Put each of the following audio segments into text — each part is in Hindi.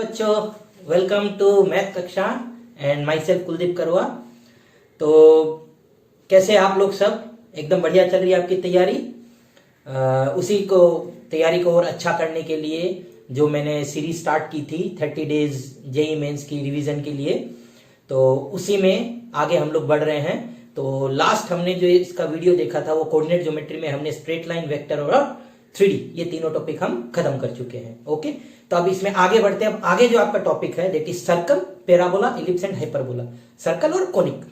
बच्चों, वेलकम टू मैथ कक्षा एंड माई सेल्फ कुलदीप करवा। तो कैसे आप लोग सब? एकदम बढ़िया चल रही है आपकी तैयारी। उसी को तैयारी को और अच्छा करने के लिए जो मैंने सीरीज स्टार्ट की थी 30 डेज जेई मेंस की रिवीजन के लिए, तो उसी में आगे हम लोग बढ़ रहे हैं। तो लास्ट हमने जो इसका वीडियो देखा था वो कोऑर्डिनेट ज्योमेट्री में हमने स्ट्रेट लाइन, वेक्टर और 3D ये तीनों टॉपिक हम खत्म कर चुके हैं। ओके, तो अब इसमें आगे बढ़ते हैं। अब आगे जो आपका टॉपिक है that is circle, parabola, ellipse and hyperbola. Circle और कोनिक।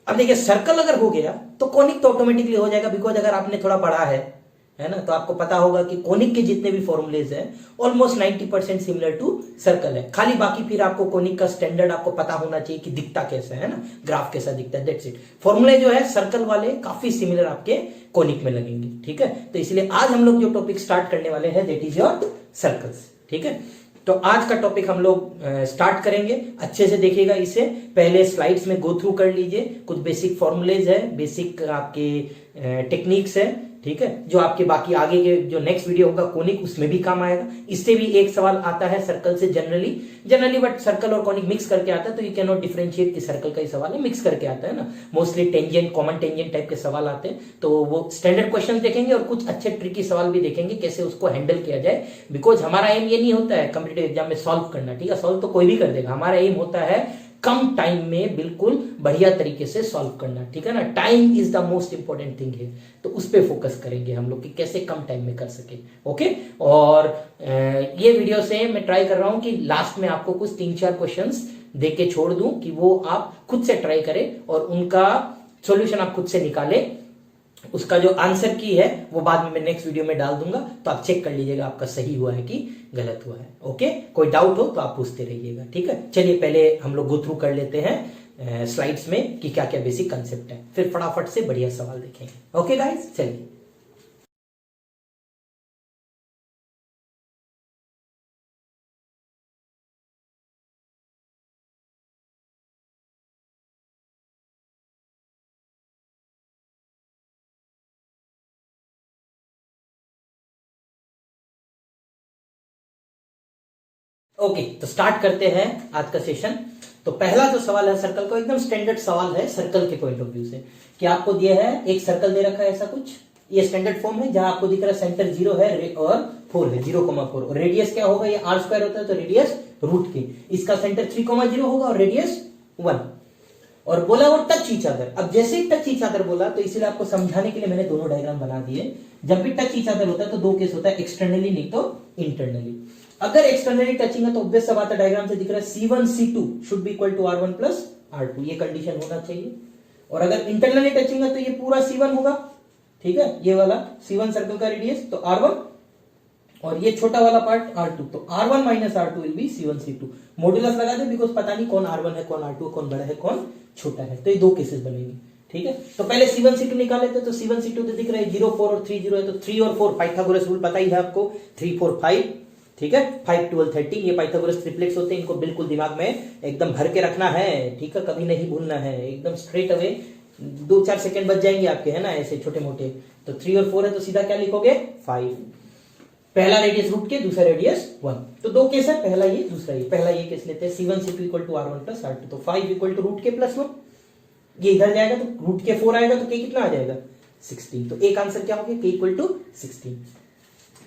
अब देखिए, सर्कल अगर हो गया तो कोनिक तो ऑटोमेटिकली हो जाएगा, बिकॉज अगर आपने थोड़ा पढ़ा है ना, तो आपको पता होगा कि कोनिक के जितने भी फॉर्मूलेज हैं ऑलमोस्ट 90% सिमिलर टू सर्कल है। खाली बाकी फिर आपको कोनिक का स्टैंडर्ड आपको पता होना चाहिए कि दिखता कैसा है ना, ग्राफ कैसा दिखता है, दैट्स इट। फॉर्मूले जो है सर्कल वाले काफी सिमिलर आपके कोनिक में लगेंगे, ठीक है। तो इसलिए आज हम लोग जो टॉपिक स्टार्ट करने वाले हैं दैट इज योर सर्कल्स, ठीक है। तो आज का टॉपिक हम लोग स्टार्ट करेंगे। अच्छे से देखिएगा, इसे पहले स्लाइड्स में गो थ्रू कर लीजिए। कुछ बेसिक फॉर्मूलेज है, बेसिक आपके टेक्निक्स है, ठीक है, जो आपके बाकी आगे के जो नेक्स्ट वीडियो होगा कोनिक उसमें भी काम आएगा। इससे भी एक सवाल आता है सर्कल से जनरली बट सर्कल और कोनिक मिक्स करके आता है, तो यू कैन नॉट डिफरेंशिएट कि सर्कल का ही सवाल है, मिक्स करके आता है ना। Mostly tangent, common tangent type के सवाल आते हैं, तो वो स्टैंडर्ड क्वेश्चन देखेंगे और कुछ अच्छे ट्रिकी सवाल भी देखेंगे कैसे उसको हैंडल किया जाए। बिकॉज हमारा एम ये नहीं होता है कॉम्पिटिटिव एग्जाम में सॉल्व करना, ठीक है, सॉल्व तो कोई भी कर देगा। हमारा एम होता है कम टाइम में बिल्कुल बढ़िया तरीके से सॉल्व करना, ठीक है ना। Time is the most important thing है, तो उस पर फोकस करेंगे हम लोग कि कैसे कम टाइम में कर सके। ओके, और ये वीडियो से मैं ट्राई कर रहा हूं कि लास्ट में आपको कुछ 3-4 क्वेश्चंस दे के छोड़ दूं कि वो आप खुद से ट्राई करें और उनका सॉल्यूशन आप खुद से निकालें। उसका जो आंसर की है वो बाद में मैं नेक्स्ट वीडियो में डाल दूंगा, तो आप चेक कर लीजिएगा आपका सही हुआ है कि गलत हुआ है। ओके, कोई डाउट हो तो आप पूछते रहिएगा, ठीक है। चलिए पहले हम लोग गो थ्रू कर लेते हैं स्लाइड्स में कि क्या क्या बेसिक कंसेप्ट है, फिर फटाफट से बढ़िया सवाल देखेंगे। ओके गाइस, चलिए। ओके, तो स्टार्ट करते हैं आज का सेशन। तो पहला जो सवाल है सर्कल का, एकदम स्टैंडर्ड सवाल है सर्कल के पॉइंट ऑफ व्यू से, कि आपको दिया है एक सर्कल दे रखा है ऐसा कुछ, ये स्टैंडर्ड फॉर्म है जहां आपको दिख रहा है सेंटर 0 है और 4 है, 0,4, और रेडियस क्या होगा, ये r² होता है तो रेडियस रूट के, इसका सेंटर 3,0 होगा और रेडियस 1, और बोला वो टच ईच अदर। अब जैसे ही टच ईच अदर बोला, तो इसीलिए आपको समझाने के लिए मैंने दोनों डायग्राम बना दिए। जब भी टच ईच अदर होता है तो दो केस होता है, एक्सटर्नली नहीं तो इंटरनली। अगर एक्सटर्नली टचिंग है तो ऑब्वियस सा बात है, डायग्राम से दिख रहा है C1 C2 should be equal to R1 plus R2, ये कंडीशन होना चाहिए। और अगर इंटरनली टचिंग है तो ये पूरा C1 होगा, ठीक है, ये वाला C1 सर्कल का रेडियस तो R1, और ये छोटा वाला पार्ट R2, तो R1 minus R2 will be C1 C2। Modulus लगा दे, बिकॉज पता नहीं कौन R1 है, कौन R2 है, कौन बड़ा है, कौन छोटा है, तो ये दो केसेस बनेंगे, ठीक है। तो पहले C1 C2 निकाल लेते हैं। तो C1 C2 तो दिख रहा है 0 4 और 3 0 है, तो 3 और 4 पाइथागोरस रूल पता ही है आपको, 3 4 5, ठीक है, 5 12 13, ये पाइथागोरस ट्रिप्लेट्स होते हैं, इनको बिल्कुल दिमाग में एकदम भर के रखना है, ठीक है, कभी नहीं भूलना है, एकदम स्ट्रेट अवे 2-4 सेकंड बच जाएंगे आपके, है ना, ऐसे छोटे मोटे। तो 3 और 4 है तो सीधा क्या लिखोगे 5, पहला रेडियस रूट के, दूसरा रेडियस 1, तो दो केस है, पहला ये दूसरा ये। पहला ये केस लेते हैं, C1 C2 equal to R1 plus R2, तो 5 इक्वल टू रूट के प्लस 1, ये इधर जाएगा तो रूट के 4 आएगा, तो के कितना आ जाएगा 16, तो एक आंसर क्या हो गया, के इक्वल टू 16।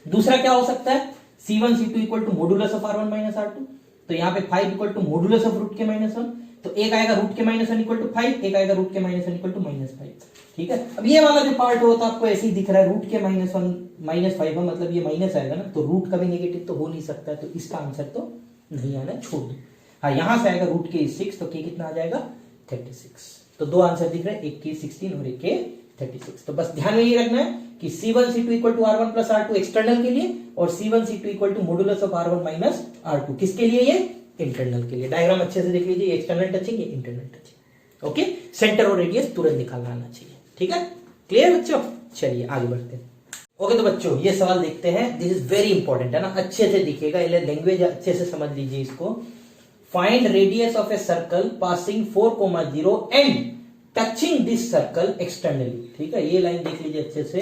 दूसरा क्या हो सकता है, C1 C2 equal to modulus of R1 minus R2, तो यहाँ पे 5 equal to modulus of root के माइनस 1, तो एक आएगा रूट के माइनस 1 इक्वल टू 5, एक आएगा रूट के माइनस 1 इक्वल टू माइनस 5, ठीक है। अब ये वाला जो पार्ट होता है आपको ऐसे ही दिख रहा है, रूट के माइनस 1 माइनस 5 है, मतलब ये माइनस आएगा ना, तो रूट का भी नेगेटिव तो हो नहीं सकता, तो इसका आंसर तो नहीं आना, छोड़ दो। हाँ, यहां से आएगा रूट के 6, तो के कितना आ जाएगा 36, तो दो आंसर दिख रहे हैं, एक के 16 और एक के 36। तो बस ध्यान में ये रखना है कि C1 C2 equal to R1 plus R2 external के लिए, और C1 C2 equal to modulus of R1 minus R2 किसके लिए, ये इंटरनल के लिए। डायग्राम अच्छे से देख लीजिए, एक्सटर्नल टचिंग, ये इंटरनल टचिंग। ओके, सेंटर और रेडियस तुरंत निकालना आना चाहिए, ठीक है, क्लियर बच्चों। चलिए आगे बढ़ते हैं। ओके, तो बच्चों ये सवाल देखते हैं, दिस इज वेरी इंपॉर्टेंट है ना, अच्छे से दिखेगा, लैंग्वेज अच्छे से समझ लीजिए इसको। Find radius of a circle passing 4,0 and touching this circle externally, ठीक है, ये लाइन देख लीजिए अच्छे से,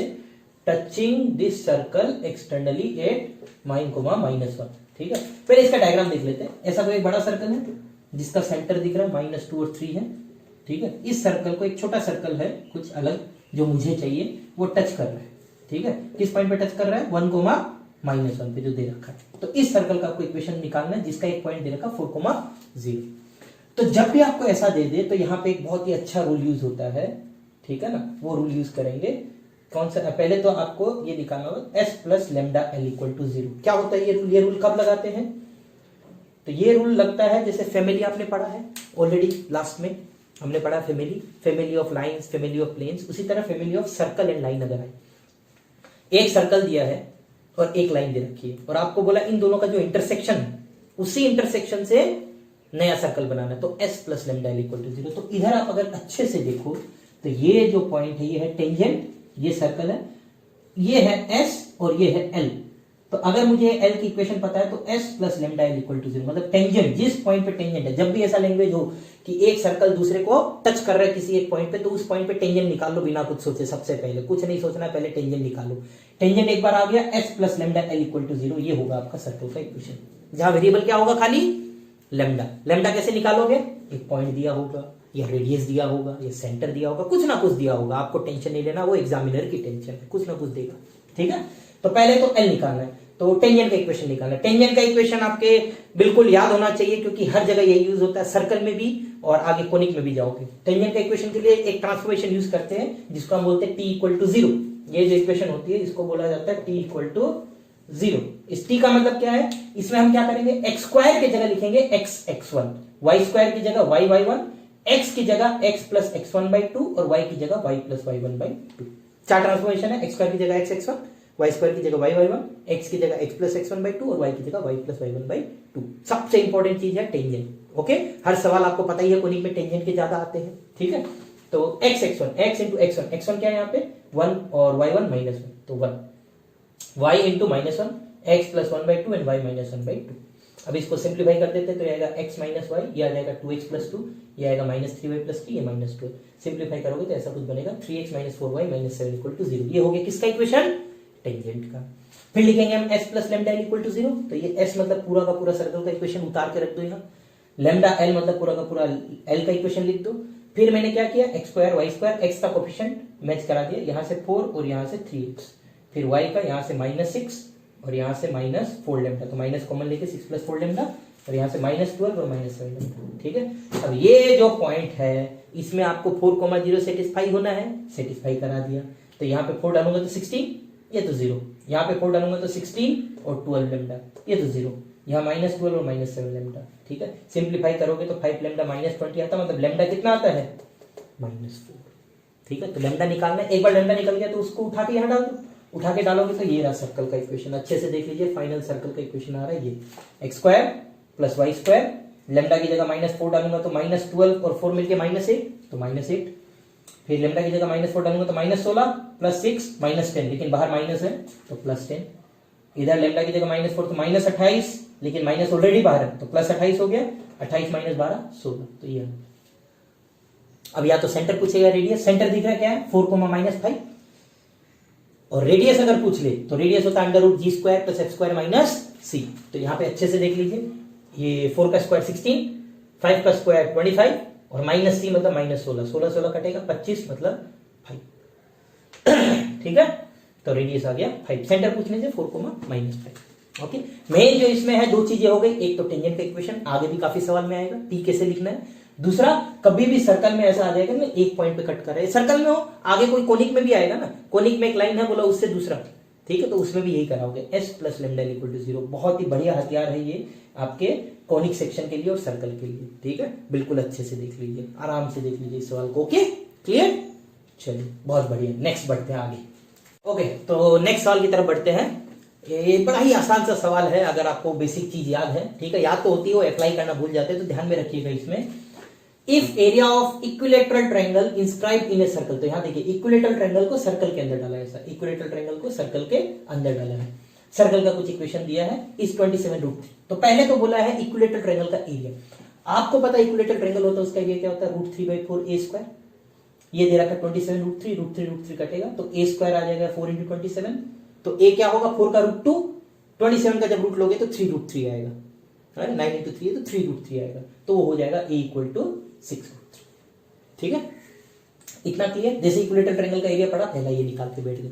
touching this circle externally at -1, ठीक है, पहले इसका डायग्राम देख लेते हैं। ऐसा कोई एक बड़ा सर्कल है जिसका सेंटर दिख रहा है -2 और 3 है, ठीक है। इस सर्कल को एक छोटा सर्कल है कुछ अलग जो मुझे चाहिए वो टच कर रहा है, ठीक है। किस पॉइंट पे टच कर रहा है? 1, -1 पे जो दे रखा है। तो इस सर्कल का आपको इक्वेशन निकालना है जिसका एक पॉइंट दे रखा 4,0। तो जब भी आपको ऐसा दे दे तो यहाँ पे एक बहुत ही अच्छा रूल यूज होता है, ठीक है ना, वो रूल यूज करेंगे। कौन सा? पहले तो आपको ये निकालना होगा s + λ l = 0। क्या होता है ये रूल कब लगाते हैं? तो ये रूल लगता है जैसे फैमिली आपने पढ़ा है ऑलरेडी, लास्ट में हमने पढ़ा family of lines, family of planes, उसी तरह family of circle and line अगर है। एक सर्कल दिया है और एक लाइन दे रखी है और आपको बोला इन दोनों का जो इंटरसेक्शन है उसी इंटरसेक्शन से नया सर्कल बनाना है, तो s + λ l = 0। तो इधर आप अगर अच्छे से देखो तो ये जो पॉइंट है ये है टेंजेंट, ये सर्कल है, ये है s और ये है l। तो अगर मुझे l की इक्वेशन पता है तो s + λ l = 0, मतलब टेंजेंट जिस पॉइंट पे टेंजेंट है। जब भी ऐसा लैंग्वेज हो कि एक सर्कल दूसरे को टच कर रहा है किसी एक पॉइंट पे, तो उस पॉइंट पे टेंजेंट निकाल लो बिना कुछ सोचे। सबसे पहले कुछ नहीं सोचना, पहले टेंजेंट निकालो। टेंजेंट एक बार आ गया s + λ l = 0, ये होगा आपका सर्कल का इक्वेशन, जहां वेरिएबल क्या होगा? खाली लैम्डा। लैम्डा कैसे निकालोगे? एक पॉइंट दिया होगा या रेडियस दिया होगा या सेंटर दिया होगा, कुछ ना कुछ दिया होगा। आपको टेंशन नहीं लेना, वो एग्जामिनर की टेंशन है, कुछ ना कुछ देगा, ठीक है। तो पहले तो एल निकालना है, तो टेंजेंट का इक्वेशन निकालना है। टेंजेंट का इक्वेशन आपके बिल्कुल याद होना चाहिए क्योंकि हर जगह यही यूज होता है, सर्कल में भी और आगे कोनिक में भी जाओगे। टेंजेंट का इक्वेशन के लिए एक ट्रांसफॉर्मेशन यूज करते हैं जिसको हम बोलते हैं t = 0। ये जो इक्वेशन होती है इसको बोला जाता है t = 0। इस t का मतलब क्या है? इसमें हम क्या करेंगे? x² की जगह लिखेंगे x(x1), y² की जगह y(y1), x की जगह x + x1/2 और y की जगह y + y1/2। चार ट्रांसफॉर्मेशन है, x² की जगह x(x1), y² की जगह y(y1), x की जगह x + x1/2 और y की जगह y + y1/2। सबसे इंपॉर्टेंट चीज है टेंजेंट, ओके। हर सवाल आपको पता ही है कोनिक में टेंजेंट के ज्यादा आते हैं, ठीक है। तो x(x1), x × x1, x1 क्या है यहाँ पे? 1 और y1 -1, तो 1, y × -1, x + 1/2 एंड y - 1/2। अब इसको सिंप्लीफाई कर देते हैं तो ये आएगा x - y, ये आ जाएगा 2x + 2, ये आएगा -3y + 3, ये -12। सिंप्लीफाई करोगे तो ऐसा कुछ बनेगा 3x - 4y - 7 = 0। ये हो गया किसका इक्वेशन? टेंजेंट का। फिर लिखेंगे हम s + λ l = 0, तो ये s मतलब पूरा का पूरा सर्कल का इक्वेशन उतार के रख दो यहाँ। लैम्डा l मतलब पूरा का पूरा l का इक्वेशन लिख दो। फिर मैंने क्या किया? x² y² x का कोफिशिएंट मैच करा दिया, यहाँ से 4 और यहाँ से 3x, फिर y का यहाँ से -6 और यहाँ से -4 लैम्डा, तो माइनस कॉमन लेके 6 + 4 लैम्डा और यहाँ से -12 और -7 लैम्डा, ठीक है। अब ये जो पॉइंट है इसमें आपको 4,0 सेटिस्फाई होना है, सेटिस्फाई करा दिया। तो यहाँ पे 4 डालूंगा तो 16, ये तो 0। यहाँ पे 4 डालूंगा तो 16 और 12 लैम्डा, ये तो 0। यहाँ -12 और -7 लैम्डा, ठीक है। सिंप्लीफाई करोगे तो 5 लैम्डा -20 आता है, मतलब लैम्डा कितना आता है? -4, ठीक है। तो लैम्डा निकालना है, एक बार लैम्डा निकल गया तो उसको उठा के यहाँ डाल दो, उठा के डालोगे तो ये रहा सर्कल का इक्वेशन। अच्छे से देख लीजिए, फाइनल सर्कल का इक्वेशन आ रहा है ये x² + y²। लैम्डा की जगह -4 डालूंगा तो -12 और 4 मिलके -8, तो -8। फिर लैम्डा की जगह -4 डालूंगा तो -16 + 6 -10, लेकिन बाहर माइनस है तो +10। इधर लैम्डा की जगह -4 तो -28, लेकिन माइनस ऑलरेडी बाहर है तो +28 हो गया। 28 - 12 16, तो ये। अब या तो सेंटर पूछेगा रेडियस, सेंटर दिख रहा है क्या है? 4, -5। और रेडियस अगर पूछ ले तो रेडियस होता है √g² + f² - c। तो यहाँ पे अच्छे से देख लीजिए, ये 4 का स्क्वायर 16, 5 का स्क्वायर 25 और -c मतलब -16, 16 कटेगा 25 मतलब 5, ठीक है। तो रेडियस आ गया 5, सेंटर पूछने से 4, -5, ओके। मेन जो इसमें है दो चीजें हो गई, एक तो टेंजेंट का इक्वेशन, आगे भी काफी सवाल में आएगा टी कैसे लिखना है। दूसरा, कभी भी सर्कल में ऐसा आ जाएगा ना, एक पॉइंट पे कट कर रहे हैं, सर्कल में हो, आगे कोई कोनिक में भी आएगा ना, कोनिक में एक लाइन है बोला उससे दूसरा, ठीक है, तो उसमें भी यही कराओगे s + λ l = 0। बहुत ही बढ़िया हथियार है ये आपके कोनिक सेक्शन के लिए और सर्कल के लिए, ठीक है। बिल्कुल अच्छे से देख लीजिए, आराम से देख लीजिए इस सवाल को, ओके, क्लियर। चलिए बहुत बढ़िया, नेक्स्ट बढ़ते हैं आगे। ओके, तो नेक्स्ट सवाल की तरफ बढ़ते हैं। ये बड़ा ही आसान सा सवाल है, अगर आपको बेसिक चीज याद है, ठीक है, याद तो होती है, वो अप्लाई करना भूल जाते हैं, तो ध्यान में रखिएगा इसमें। If area of equilateral triangle inscribed in a circle, तो यहां देखिए इक्विलेटरल ट्रायंगल को सर्कल के अंदर डाला है, ऐसा इक्विलेटरल ट्रायंगल को सर्कल के अंदर डाला है। सर्कल का कुछ इक्वेशन दिया है, इस 27√3। तो पहले तो बोला है इक्विलेटरल ट्रायंगल का एरिया। आपको पता है इक्विलेटरल ट्रायंगल होता है उसका एरिया क्या होता है? √3/4 a²। ये दे रखा 27√3, √3 कटेगा तो a² आ जाएगा 4 × 27, तो a क्या होगा? 4 का √2 27 का जब रूट लोगे तो 3√3 आएगा, है ना, 9 × 3 है तो 3√3 आएगा, तो वो हो जाएगा a = 6√3। ठीक है, इतना क्लियर। जैसे इक्विलेटरल ट्रायंगल का एरिया पड़ा, पहला ये निकाल के बैठ गए।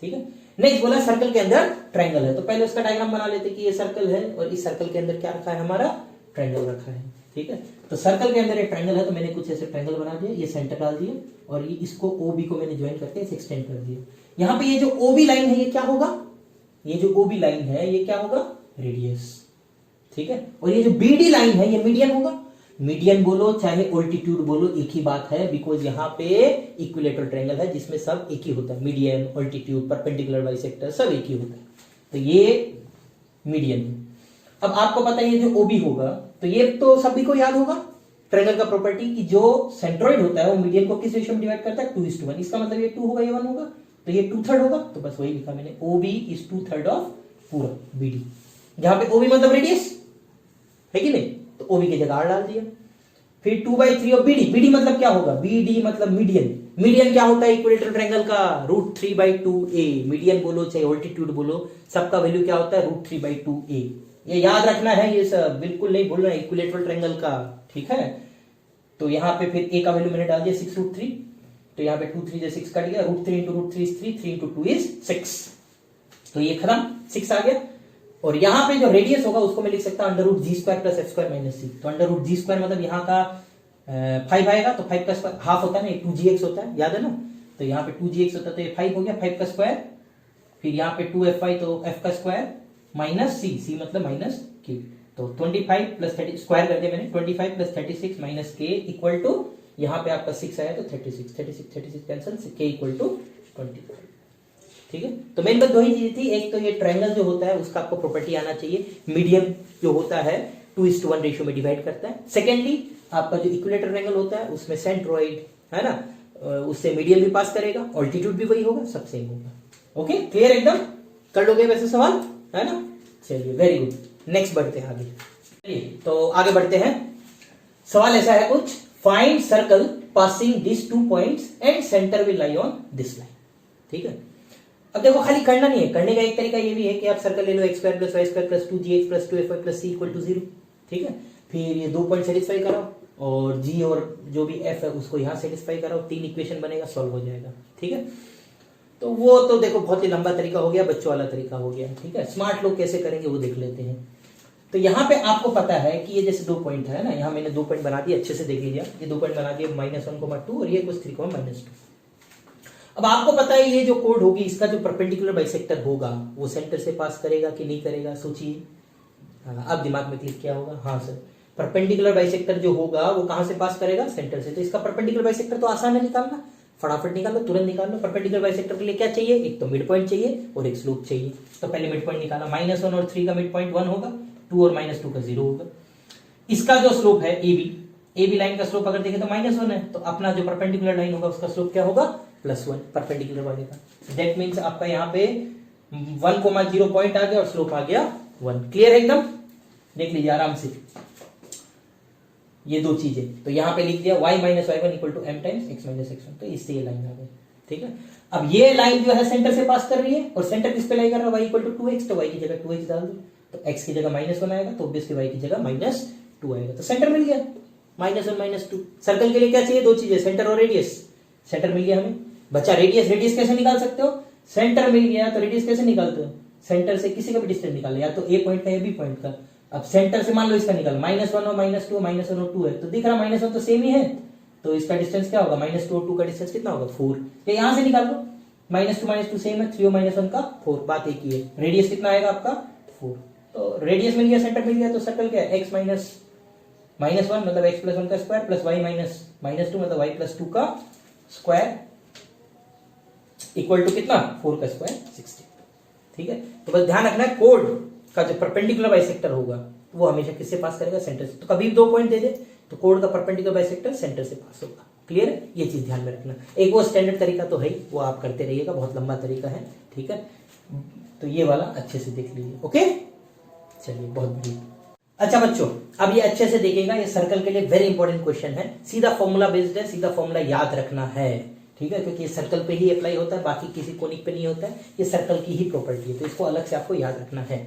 ठीक है, नेक्स्ट बोला सर्कल के अंदर ट्रायंगल है, तो पहले उसका डायग्राम बना लेते कि ये सर्कल है और इस सर्कल के अंदर क्या रखा है, हमारा ट्रायंगल रखा है। ठीक है, तो सर्कल के अंदर एक ट्रायंगल है, तो मैंने कुछ ऐसे ट्रायंगल बना दिया, ये सेंटर डाल दिया और ये इसको OB को मैंने ज्वाइन करके इसे एक्सटेंड कर दिया। यहाँ पे ये जो OB लाइन है ये क्या होगा, ये जो OB लाइन है ये क्या होगा, रेडियस। ठीक है, और ये जो BD लाइन है ये मीडियन होगा। मीडियन बोलो चाहे ऑल्टीट्यूड बोलो एक ही बात है, बिकॉज यहाँ पे इक्विलेटरल ट्रायंगल है जिसमें सब एक ही होता है, मीडियन, ऑल्टीट्यूड, परपेंडिकुलर, बाइसेक्टर सब एक ही होता है, तो ये मीडियन है। अब आपको पता है ये जो OB होगा, तो ये तो सभी को याद होगा ट्रायंगल का प्रॉपर्टी कि जो सेंट्रोइड होता है वो मीडियन को किस रेशियो में डिवाइड करता है, 2:1। इसका मतलब ये 2 होगा, ये 1 होगा, तो ये 2/3 होगा, तो बस वही लिखा मैंने, OB = 2/3 ऑफ पूरा BD, जहां पे OB मतलब रेडियस है कि नहीं, तो OB की जगह R डाल दिया। फिर 2/3 ऑफ BD, BD मतलब क्या होगा, BD मतलब मीडियन। मीडियन क्या होता है इक्विलेटरल ट्रायंगल का, √3/2a। मीडियन बोलो चाहे ऑल्टीट्यूड बोलो, सबका वैल्यू क्या होता है, √3/2a। ये याद रखना है, ये सब बिल्कुल नहीं भूलना है इक्विलेटरल ट्रायंगल का। ठीक है, तो यहाँ पे फिर a का वैल्यू मैंने डाल दिया 6√3, तो यहाँ पे 2 3 6 कट गया, √3 × √3 = 3, 3 × 2 = 6, तो ये खत्म, 6 आ गया। और यहाँ पे जो रेडियस होगा उसको मैं लिख सकता हूँ √g² + f² - c। तो √g² मतलब यहाँ का 5 आएगा, तो 5 का स्क्वायर हाफ होता है ना, 2gx होता है, याद है ना, तो यहाँ पे 2gx होता है, तो ये 5 हो गया, 5 का स्क्वायर, फिर यहाँ पे 2f(y), तो f का स्क्वायर माइनस c मतलब -q, तो 25 + 30 स्क्वायर कर दिया मैंने, 25 + 36 - k इक्वल टू, यहाँ पे आपका 6 आया तो 36 कैंसिल, k = 25। ठीक है, तो मेन बात दो ही चीजें थी, एक तो ये ट्रायंगल जो होता है उसका आपको प्रॉपर्टी आना चाहिए, मीडियन जो होता है 2:1 रेशियो में डिवाइड करता है। सेकेंडली आपका जो इक्विलेटरल ट्रायंगल होता है उसमें सेंट्रोइड है ना, उससे मीडियन भी पास करेगा, ऑल्टीट्यूड भी वही होगा, सब सेम होगा। ओके, क्लियर एकदम, कर लोगे वैसे सवाल, है ना, चलिए वेरी गुड। नेक्स्ट बढ़ते हैं आगे, चलिए तो आगे बढ़ते हैं। सवाल ऐसा है कुछ, find circle passing this 2 points and centre will lie on this line. ठीक है, अब देखो खाली करना नहीं है, करने का एक तरीका ये भी है कि आप सर्कल ले लो, x² + y² + 2gx + 2fy + c = 0। ठीक है, फिर ये 2 पॉइंट सेटिस्फाई कराओ और g और जो भी f है उसको यहां सेटिस्फाई कराओ, 3 इक्वेशन बनेगा, सॉल्व हो जाएगा। ठीक है, तो वो तो देखो बहुत ही लंबा तरीका हो गया, बच्चों वाला तरीका हो गया। ठीक है, स्मार्ट लोग कैसे करेंगे वो देख लेते हैं। तो यहाँ पे आपको पता है कि ये जैसे 2 पॉइंट है ना, यहाँ मैंने 2 पॉइंट बना दिए, अच्छे से देख लीजिए, ये 2 पॉइंट बना दिए, -1, 2 और ये कुछ 3, -2। अब आपको पता है ये जो कोड होगी इसका जो परपेंडिकुलर बाइसेक्टर होगा वो सेंटर से पास करेगा कि नहीं करेगा, सोचिए। अब दिमाग में क्लिक किया होगा, हाँ सर, परपेंडिकुलर बाइसेक्टर जो होगा वो कहां से पास करेगा, सेंटर से। तो इसका परपेंडिकुलर बाइसेक्टर तो आसान है निकालना, फटाफट निकाल लो, तुरंत निकाल लो। परपेंडिकुलर बाइसेक्टर के लिए क्या चाहिए, एक तो मिड पॉइंट चाहिए और एक स्लोप चाहिए। तो पहले मिड पॉइंट निकाला, -1 और 3 का मिड पॉइंट 1 होगा, 2 और -2 का 0 होगा। इसका जो स्लोप है AB लाइन का स्लोप अगर देखें तो -1 है, तो अपना जो परपेंडिकुलर लाइन होगा उसका स्लोप क्या होगा, +1 परपेंडिकुलर वाले का। दैट मींस आपका यहाँ पे 1,0 पॉइंट आ गया और स्लोप आ गया 1। क्लियर है एकदम, देख लीजिए आराम से ये 2 चीजें। तो यहाँ पे लिख दिया y - y1 = m × x - x1, तो इससे ये लाइन आ गई। ठीक है, अब ये लाइन जो है सेंटर से पास कर रही है और सेंटर किस पे लाई कर रहा है, y = 2x, तो y की जगह 2x डाल दो, तो x की जगह -1 आएगा, तो ऑब्वियसली y की जगह -2 आएगा, तो सेंटर मिल गया, -1 - 2। सर्कल के लिए क्या चाहिए, 2 चीजें, सेंटर और रेडियस। सेंटर मिल गया हमें, बच्चा रेडियस। रेडियस कैसे निकाल सकते हो, सेंटर मिल गया तो रेडियस कैसे निकालते हो, सेंटर से किसी का भी डिस्टेंस निकाल, या तो A पॉइंट का या B पॉइंट का। अब सेंटर से मान लो इसका निकाल, -1 और -2, -1 और 2 है, तो दिख रहा -1 तो सेम ही है, तो इसका डिस्टेंस क्या होगा, -2 और 2 का डिस्टेंस कितना होगा, 4। तो यहां से निकाल लो, -2 सेम है, 3 और -1 का 4, बात एक ही है। रेडियस कितना आएगा आपका 4, तो रेडियस मिल गया, सेंटर मिल गया, तो सर्कल क्या है, x - 1 मतलब x + 1 का स्क्वायर प्लस y - 2 मतलब y + 2 का स्क्वायर इक्वल टू कितना, 4 का स्क्वायर 60। ठीक है, तो बस ध्यान रखना है कोड का जो परपेंडिकुलर बाइसेक्टर होगा वो हमेशा किससे पास करेगा, सेंटर से। तो कभी भी 2 पॉइंट दे दे तो कोड का परपेंडिकुलर बाइसेक्टर सेंटर से पास होगा। क्लियर है, ये चीज ध्यान में रखना। एक वो स्टैंडर्ड तरीका तो है ही, वो आप करते रहिएगा, बहुत लंबा तरीका है। ठीक है, तो ये वाला अच्छे से देख लीजिए। ओके, चलिए बहुत बढ़िया। अच्छा बच्चों, अब ये अच्छे से देखिएगा, ये सर्कल के लिए वेरी इंपॉर्टेंट क्वेश्चन है, सीधा फॉर्मूला बेस्ड है, सीधा फॉर्मूला याद रखना है। ठीक है, क्योंकि ये सर्कल पे ही अप्लाई होता है, बाकी किसी कोनिक पे नहीं होता है, ये सर्कल की ही प्रॉपर्टी है, तो इसको अलग से आपको याद रखना है।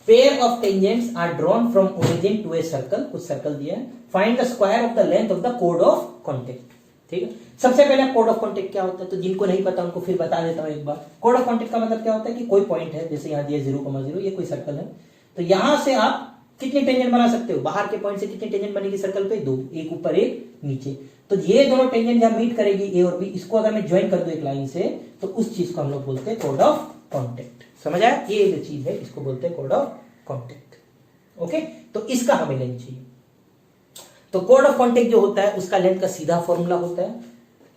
Pair of tangents are drawn from origin to a circle, कुछ सर्कल दिया है, find the square of the length of the कोड ऑफ कॉन्टेक्ट। ठीक है, सबसे पहले कोड ऑफ कॉन्टेक्ट क्या होता है, तो जिनको नहीं पता उनको फिर बता देता हूं एक बार। कोड ऑफ कॉन्टेक्ट का मतलब क्या होता है कि कोई पॉइंट है, जैसे यहाँ दिया 0,0, ये कोई सर्कल है, तो यहां से आप कितनी टेंजेंट बना सकते हो, बाहर के पॉइंट से कितनी टेंजेंट बनेगी सर्कल पे, 2, एक ऊपर एक नीचे। तो ये दोनों टेंजेंट जहां मीट करेगी ए और बी, इसको अगर मैं ज्वाइन कर दूं एक लाइन से, तो उस चीज को हम लोग बोलते हैं कोड ऑफ कॉन्टेक्ट। समझ आया, ये जो चीज है इसको बोलते हैं कोड ऑफ कॉन्टेक्ट। ओके, तो इसका हमें लेना चाहिए। तो कोड ऑफ कॉन्टेक्ट जो होता है उसका लेंथ का सीधा फॉर्मूला होता है,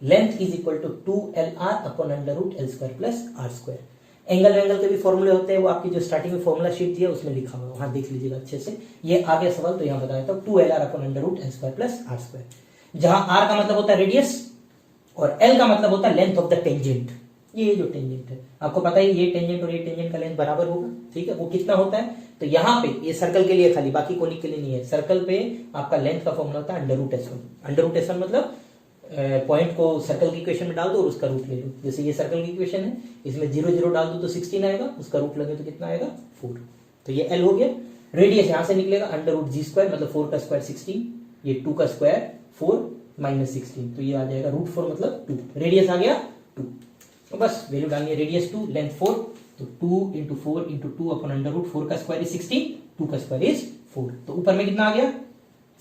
length is equal to 2LR upon under root L square plus R square. Angle के भी फॉर्मूले होते हैं, वो आपकी जो स्टार्टिंग में फॉर्मूला शीट दिया उसमें लिखा हुआ है, वहां देख लीजिएगा अच्छे से। ये आ गया सवाल, तो यहां बता देता हूं 2LR upon under root L square plus R square, जहां R का मतलब होता है रेडियस और L का मतलब होता है लेंथ ऑफ द टेंजेंट। ये जो टेंजेंट है आपको पता है, ये टेंजेंट और ये टेंजेंट का लेंथ बराबर होगा। ठीक है, वो कितना होता है, तो यहाँ पे ये सर्कल के लिए खाली, बाकी कोनिक के लिए नहीं है। सर्कल पे आपका लेंथ का फॉर्मूला होता है under root S1। Under root S1 मतलब पॉइंट को सर्कल की इक्वेशन में डाल दो और उसका रूट ले लो। जैसे ये सर्कल की इक्वेशन है, इसमें 0 0 डाल दो तो 16 आएगा, उसका रूट लगे तो कितना आएगा 4। तो ये L हो गया। रेडियस यहां से निकलेगा अंडर रूट G स्क्वायर, मतलब 4 का स्क्वायर 16, ये 2 का स्क्वायर 4 माइनस 16, तो ये आ जाएगा रूट 4 मतलब 2। रेडियस आ गया 2, तो बस वैल्यू डालनी है, रेडियस 2 लेंथ 4, तो 2 into 4 into 2 upon under root 4 का स्क्वायर इज 16, 2 का स्क्वायर इज 4, तो ऊपर में कितना आ गया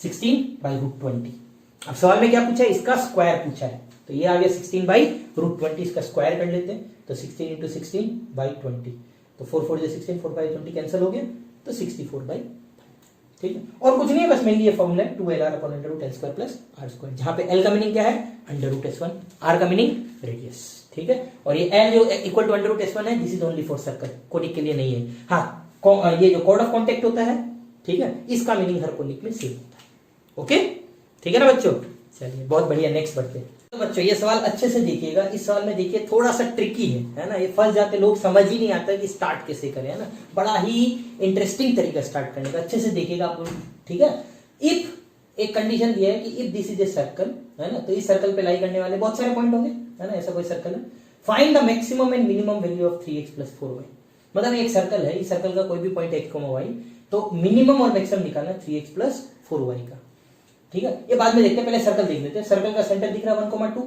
16 बाई रूट 20। अब सवाल में क्या पूछा है, इसका स्क्वायर पूछा है, तो ये आ गया 16 बाई रूट 20, इसका स्क्वायर कर लेते हैं, तो 16 इंटू 16 बाई 20, तो 4 4 16, 4 बाई 20 कैंसिल हो गया, तो 64 बाई। ठीक है, और कुछ नहीं है, बस मेनली ये फॉर्मूला है 2LR upon under root L square plus R square, जहां पे L का मीनिंग क्या है अंडर रूट S1, R का मीनिंग रेडियस। ठीक है, और ये L जो equal to under root S1 है, this is only for circle, conic के लिए नहीं है। हाँ, ये जो कोड ऑफ कॉन्टेक्ट होता है, ठीक है, इसका मीनिंग हर कोनिक में सेम होता है। ओके, ठीक है ना बच्चों, चलिए बहुत बढ़िया, नेक्स्ट बढ़ते हैं। तो बच्चों ये सवाल अच्छे से देखिएगा, इस सवाल में देखिए थोड़ा सा ट्रिकी है ना, ये फंस जाते लोग, समझ ही नहीं आता कि स्टार्ट कैसे करें, है ना, बड़ा ही इंटरेस्टिंग तरीका स्टार्ट करने का, अच्छे से देखिएगा आप। ठीक है, इफ एक कंडीशन दिया है कि if this is a circle, है ना, तो इस सर्कल पे लाई करने वाले बहुत सारे पॉइंट होंगे, है ना, ऐसा कोई सर्कल है, find the maximum and minimum value of 3x plus 4y। मतलब एक सर्कल है, इस सर्कल का कोई भी पॉइंट x, y, तो मिनिमम और मैक्सिमम निकालना 3x प्लस 4y का। ठीक है, ये बाद में देखते हैं, पहले सर्कल देख लेते हैं। सर्कल का सेंटर दिख रहा है 1,2।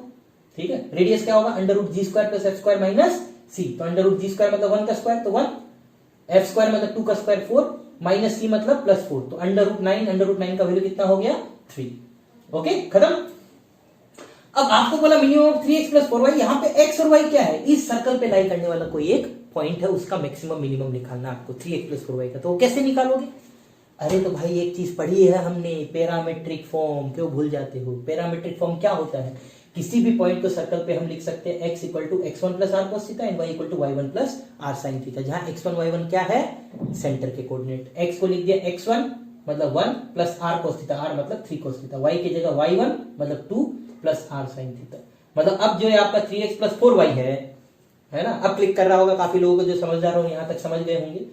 ठीक है, रेडियस क्या होगा under root G square plus F square minus C, तो अंडर रूट G स्क्वायर मतलब 1 का स्क्वायर तो 1, F स्क्वायर मतलब 2 का स्क्वायर 4, माइनस C मतलब प्लस 4, तो अंडर रूट 9 का वैल्यू कितना हो गया 3। ओके, खत्म। अब आपको बोला minimum of 3x plus 4y, यहाँ पे x और y क्या है, इस सर्कल पे लाई करने वाला कोई एक पॉइंट है, उसका मैक्सिमम मिनिमम निकालना आपको 3x प्लस 4y का। तो वो कैसे निकालोगे, अरे तो भाई एक चीज पढ़ी है हमने, पैरामेट्रिक फॉर्म, क्यों भूल जाते हो। पैरामेट्रिक फॉर्म क्या होता है, किसी भी पॉइंट को सर्कल पे हम लिख सकते हैं x equal to x1 plus r cos theta and y equal to y1 plus r sine theta, जहां x1 y1 क्या है सेंटर के कोऑर्डिनेट। x को लिख दिया x1 मतलब 1 plus r cos theta, r मतलब 3 कोस थीटा, y की जगह y1 मतलब 2 प्लस आर साइन थीटा। मतलब अब जो है आपका 3x प्लस 4y है ना, अब क्लिक कर रहा होगा काफी लोगों को जो समझदार हो यहां तक समझ गए होंगे।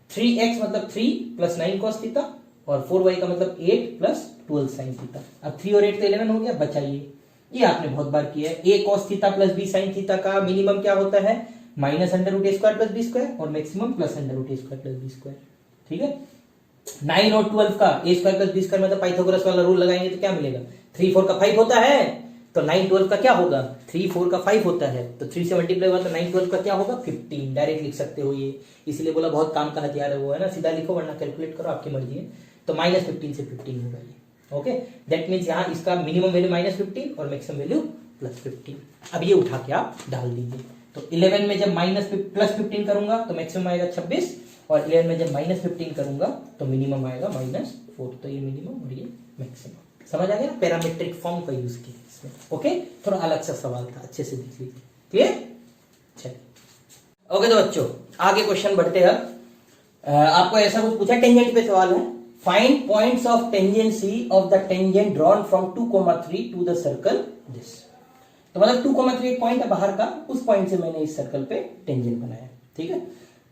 3x मतलब 3 प्लस 9 cos थीटा और 4y का मतलब 8 प्लस 12 sin थीटा। अब 3 और 8 तो 11 हो गया, बचाइए, ये आपने बहुत बार किया है। a cos theta plus b sin theta का मिनिमम क्या होता है minus under root a square plus b square और maximum plus under root a square plus b square. ठीक है, 9 और 12 का a square plus b square मतलब पाइथागोरस वाला रूल लगाएंगे तो क्या मिलेगा, 3 4 का 5 होता है, तो 9 12 का क्या होगा 3 4 का 5 होता है, तो 3 से मल्टीप्लाई हुआ तो 9 12 का क्या होगा 15। डायरेक्ट लिख सकते हो ये, इसलिए बोला बहुत काम का हथियार है वो, है ना, सीधा लिखो वरना कैलकुलेट करो, आपकी मर्जी है। तो माइनस 15 से 15 होगा ये। ओके, दैट मीन्स यहाँ इसका मिनिमम वैल्यू माइनस 15 और मैक्सिमम वैल्यू प्लस 15। अब ये उठा के आप डाल दीजिए, तो 11 में जब माइनस प्लस 15 करूंगा तो मैक्सिमम आएगा 26 और 11 में जब माइनस 15 करूंगा तो मिनिमम आएगा -4, तो ये मिनिमम और ये मैक्सिमम। समझ आ गया ना, पैरामेट्रिक फॉर्म का यूज किया इसमें। ओके, थोड़ा अलग सा सवाल था, अच्छे से देख लीजिए। क्लियर, चलिए। ओके तो बच्चों आगे क्वेश्चन बढ़ते हैं। आपको ऐसा कुछ पूछा, टेंजेंट पे सवाल है, find points of tangency of the tangent drawn from 2,3 to the circle this. तो मतलब 2,3 एक पॉइंट है बाहर का, उस पॉइंट से मैंने इस सर्कल पे टेंजेंट बनाया। ठीक है,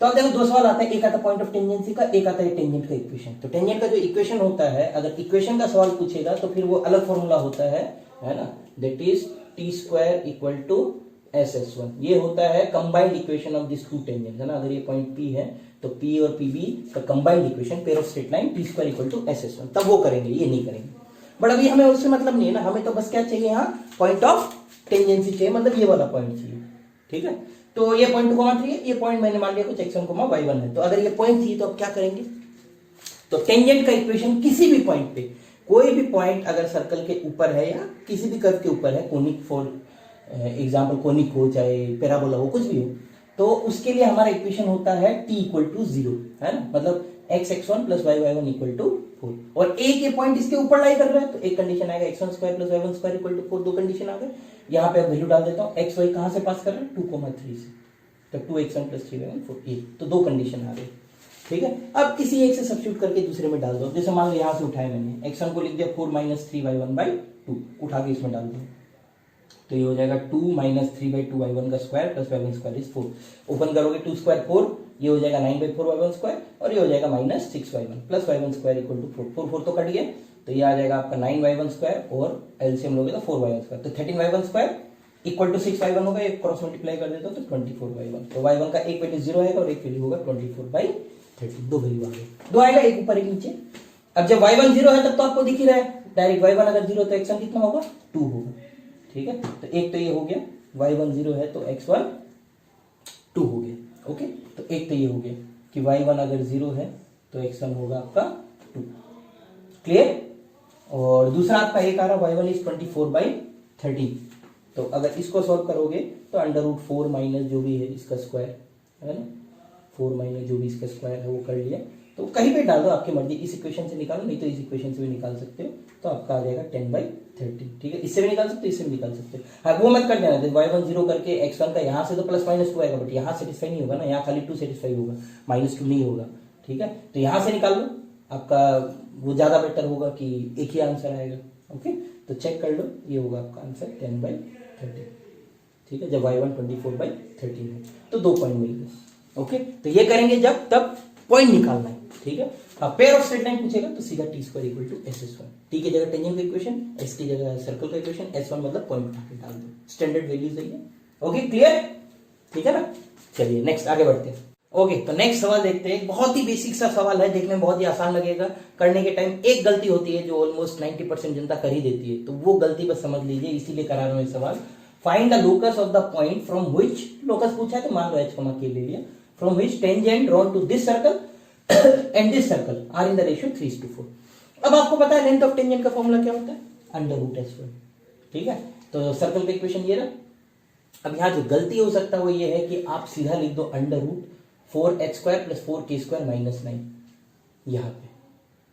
तो अब देखो दो सवाल आता है, एक आता पॉइंट ऑफ टेंजेंसी का, एक आता है टेंजेंट का इक्वेशन। तो टेंजेंट का जो इक्वेशन होता है, अगर इक्वेशन का सवाल पूछेगा तो फिर वो अलग फॉर्मूला होता है ना, that is T square equal to SS1। ये होता है combined equation of this two tangent, है ना। अगर ये पॉइंट P है तो P और PB का combined equation pair of straight line T square equal to SS1, तब वो करेंगे, ये नहीं करेंगे। बट अभी हमें उससे मतलब नहीं है ना, हमें तो बस क्या चाहिए यहाँ, पॉइंट ऑफ टेंजेंसी चाहिए, मतलब ये वाला पॉइंट चाहिए, ठीक है। तो ये पॉइंट 2,3 है, ये पॉइंट मैंने मान लिया कुछ x1, y1 है। तो अगर ये पॉइंट चाहिए तो अब क्या करेंगे, तो टेंजेंट का इक्वेशन किसी भी पॉइंट पे, कोई भी पॉइंट अगर सर्कल के ऊपर है या किसी भी कर्व के ऊपर है, कोनिक फॉर एग्जाम्पल कोनिक हो चाहे पैराबोला हो, कुछ भी हो, तो उसके लिए हमारा इक्वेशन होता है t इक्वल टू 0, है ना। मतलब x1 plus y1 equal to 4, और एक ये पॉइंट इसके ऊपर लाई कर रहा है, तो एक कंडीशन आएगा x1 square plus y1 square equal to 4, दो कंडीशन आ गए। यहाँ पे अब वैल्यू डाल देता हूँ, x y कहां से पास कर रहे हैं, 2,3 से, तो 2x1 प्लस 3y1 4, ये तो दो कंडीशन आ गई, ठीक है। अब किसी एक से सब्स्टिट्यूट करके दूसरे में डाल दो, जैसे मान लो यहाँ से उठाया मैंने, x1 को लिख दिया 4 माइनस 3y1/2, उठा के इसमें डाल दो, तो ये हो जाएगा 2 माइनस 3/2 y1 का square plus y1 square is 4। Open करोगे 2 स्क्वायर 4, ये हो जाएगा 9/4 y1 स्क्वायर, और ये हो जाएगा minus 6y1 plus y1 square equal to 4, 4 तो कट गया, तो ये आ जाएगा आपका 9y1 स्क्वायर, और एलसीएम लोगे तो 4y1 स्क्वायर, तो 13y1 square equal to 6y1 होगा, एक क्रॉस मल्टीप्लाई कर देता तो 24y1, तो y1 का एक वैल्यू 0 आएगा और एक वैल्यू होगा 24/13, दो वैल्यू आ गए, दो आएगा, एक ऊपर एक नीचे। अब जब y1 0 है तब तो आपको दिख ही रहा है डायरेक्ट, y1 अगर 0 तो x1 कितना होगा, 2 होगा, ठीक है। तो एक तो ये हो गया, y1 0 है तो x1 2 हो गया, ओके। तो एक तो ये हो गया कि y1 अगर 0 है तो x1 होगा आपका 2, क्लियर। और दूसरा आपका एक आ रहा y1 इज 24/13, तो अगर इसको सॉल्व करोगे तो √4 माइनस जो भी है इसका स्क्वायर, है ना, 4 माइनस जो भी इसका स्क्वायर है वो कर लिया, तो कहीं पे डाल दो, आपकी मर्जी, इस इक्वेशन से निकालो, नहीं तो इस इक्वेशन से भी निकाल सकते हो, तो आपका आ जाएगा 10/13, ठीक है। इससे भी निकाल सकते हो, इससे भी निकाल सकते हो, हाँ वो मत कर देना, y1 0 करके x1 का यहाँ से तो प्लस माइनस 2 आएगा, बट यहाँ सेटिस्फाई नहीं होगा ना, यहाँ खाली 2 सेटिस्फाई होगा, -2 नहीं होगा, ठीक है। तो यहाँ से निकाल लो, आपका वो ज्यादा बेटर होगा कि एक ही आंसर आएगा, ओके। तो चेक कर लो, ये होगा आपका आंसर 10/13, ठीक है, जब y1 24/13 है, तो 2 पॉइंट मिल गए, ओके। तो ये करेंगे जब तब पॉइंट निकालना है, ठीक है। पेयर ऑफ स्ट्रेट लाइन पूछेगा तो सीधा T square equal to SS1, T की जगह टेंजेंट का इक्वेशन, एस की जगह सर्कल का इक्वेशन, S1 मतलब पॉइंट उठा के डाल दो, स्टैंडर्ड वैल्यूज है ये, ओके, क्लियर, ठीक है ना। चलिए नेक्स्ट आगे बढ़ते हैं, ओके। तो नेक्स्ट सवाल देखते हैं, बहुत ही बेसिक सा सवाल है, देखने में बहुत ही आसान लगेगा, करने के टाइम एक गलती होती है जो ऑलमोस्ट 90% जनता कर ही देती है, तो वो गलती बस समझ लीजिए, इसीलिए करा रहा हूं ये सवाल। Find the locus of the point from which, locus पूछा है तो मान लो h के ले लिया, from which tangent drawn to this circle and this circle are in the ratio 3:4। अब आपको पता है लेंथ ऑफ टेंजेंट का फॉर्मूला क्या होता है, √S1, ठीक है। तो सर्कल का इक्वेशन ये रहा। अब यहाँ जो गलती हो सकता है वो ये है कि आप सीधा लिख दो √4h² + 4k² - 9 यहाँ पे,